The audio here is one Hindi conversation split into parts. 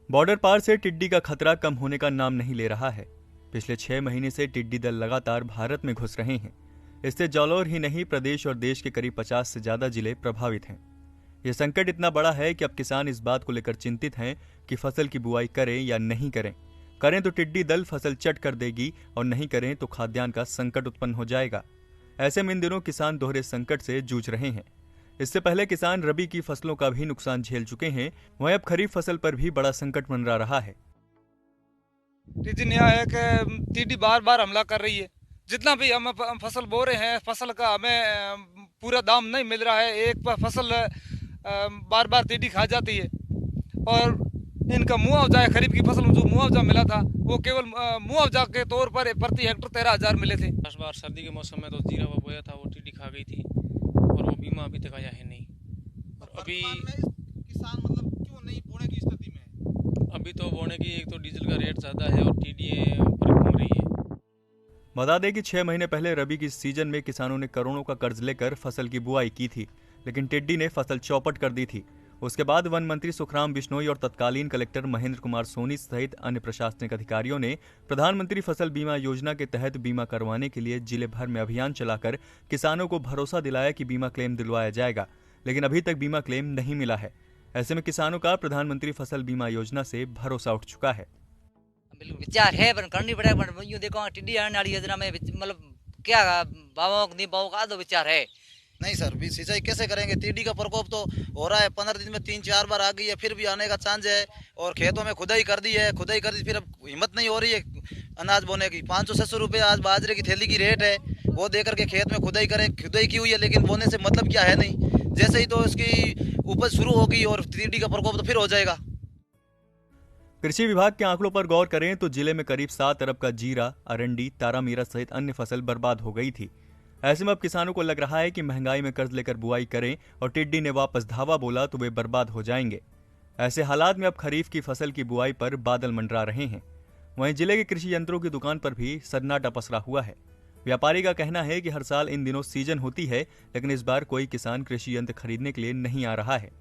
बॉर्डर पार से टिड्डी का खतरा कम होने का नाम नहीं ले रहा है। पिछले 6 महीने से टिड्डी दल लगातार भारत में घुस रहे हैं। इससे जालौर ही नहीं, प्रदेश और देश के करीब 50 से ज्यादा जिले प्रभावित हैं। यह संकट इतना बड़ा है कि अब किसान इस बात को लेकर चिंतित हैं कि फसल की बुआई करें या नहीं करें। करें तो टिड्डी दल फसल चट कर देगी और नहीं करें तो खाद्यान्न का संकट उत्पन्न हो जाएगा। ऐसे में इन दिनों किसान दोहरे संकट से जूझ रहे हैं। इससे पहले किसान रबी की फसलों का भी नुकसान झेल चुके हैं, वहीं अब खरीफ फसल पर भी बड़ा संकट मंडरा रहा है। यह है कि टिड्डी बार बार हमला कर रही है। जितना भी हम फसल बो रहे हैं, फसल का हमें पूरा दाम नहीं मिल रहा है। एक फसल बार बार टिड्डी खा जाती है और इनका मुआवजा है, खरीफ की फसल में जो मुआवजा मिला था वो केवल मुआवजा के तौर पर प्रति हेक्टर 13,000 मिले थे। इस बार सर्दी के मौसम में तो जीरा बोया था, वो टिड्डी खा गई थी और वो बीमा अभी तक आया है नहीं। और अभी किसान क्यों नहीं बोने की स्थिति में है? अभी तो बोने की, एक तो डीजल का रेट ज्यादा है और टिड्डियां ऊपर घूम रही है। बता दें कि 6 महीने पहले रबी की सीजन में किसानों ने करोड़ों का कर्ज लेकर फसल की बुआई की थी, लेकिन टिड्डी ने फसल चौपट कर दी थी। उसके बाद वन मंत्री सुखराम बिश्नोई और तत्कालीन कलेक्टर महेंद्र कुमार सोनी सहित अन्य प्रशासनिक अधिकारियों ने प्रधानमंत्री फसल बीमा योजना के तहत बीमा करवाने के लिए जिले भर में अभियान चलाकर किसानों को भरोसा दिलाया कि बीमा क्लेम दिलवाया जाएगा, लेकिन अभी तक बीमा क्लेम नहीं मिला है। ऐसे में किसानों का प्रधानमंत्री फसल बीमा योजना से भरोसा उठ चुका है। विचार है पर करनी पड़ेगा, पर यूं देखो टिड्डी आने वाली योजना में क्या भावों नहीं भावों का तो विचार है नहीं सर, भी सिंचाई कैसे करेंगे? टिड्डी का प्रकोप तो हो रहा है, 15 दिन में 3-4 बार आ गई है, फिर भी आने का चांस है। और खेतों में खुदाई कर दी है, फिर अब हिम्मत नहीं हो रही है अनाज बोने की। 500-600 रुपये आज बाजरे की थैली की रेट है, वो देकर के खेत में खुदाई करें। खुदाई की हुई है लेकिन बोने से मतलब क्या है नहीं। जैसे ही तो इसकी उपज शुरू होगी और टिड्डी का प्रकोप तो फिर हो जाएगा। कृषि विभाग के आंकड़ों पर गौर करें तो जिले में करीब 7 अरब का जीरा, अरंडी, तारामीरा सहित अन्य फसल बर्बाद हो गई थी। ऐसे में अब किसानों को लग रहा है कि महंगाई में कर्ज लेकर बुआई करें और टिड्डी ने वापस धावा बोला तो वे बर्बाद हो जाएंगे। ऐसे हालात में अब खरीफ की फसल की बुआई पर बादल मंडरा रहे हैं। वहीं जिले के कृषि यंत्रों की दुकान पर भी सन्नाटा पसरा हुआ है। व्यापारी का कहना है कि हर साल इन दिनों सीजन होती है, लेकिन इस बार कोई किसान कृषि यंत्र खरीदने के लिए नहीं आ रहा है।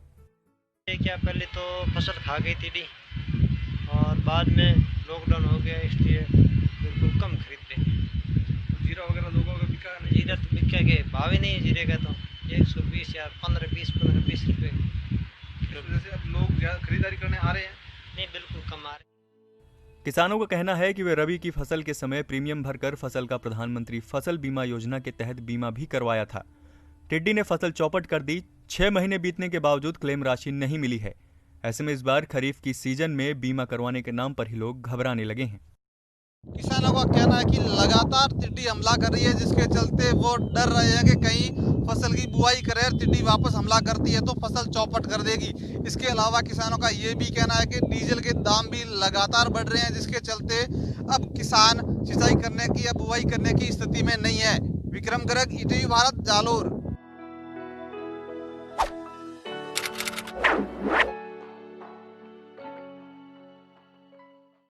क्या पहले तो फसल खा गई टिड्डी और बाद में लॉकडाउन हो गया, इसलिए बिल्कुल कम खरीदते। जीरा वगैरह लोगों का बिका नहीं। जीरा तो बिका के भाव ही नहीं है जीरे का, तो 120 या 15-20 रुपये। जैसे अब लोग खरीदारी करने आ रहे हैं? नहीं, बिल्कुल कम आ रहे। किसानों का कहना है कि वे रबी की फसल के समय प्रीमियम भरकर फसल का प्रधानमंत्री फसल बीमा योजना के तहत बीमा भी करवाया था। टिड्डी ने फसल चौपट कर दी। 6 महीने बीतने के बावजूद क्लेम राशि नहीं मिली है। ऐसे में इस बार खरीफ की सीजन में बीमा करवाने के नाम पर ही लोग घबराने लगे हैं। किसानों का कहना है कि लगातार टिड्डी हमला कर रही है, जिसके चलते वो डर रहे हैं कि कहीं फसल की बुआई करे, टिड्डी वापस हमला करती है तो फसल चौपट कर देगी। इसके अलावा किसानों का ये भी कहना है कि डीजल के दाम भी लगातार बढ़ रहे हैं, जिसके चलते अब किसान सिंचाई करने की या बुआई करने की स्थिति में नहीं है। विक्रम गर्ग, ईटीवी भारत, जालौर।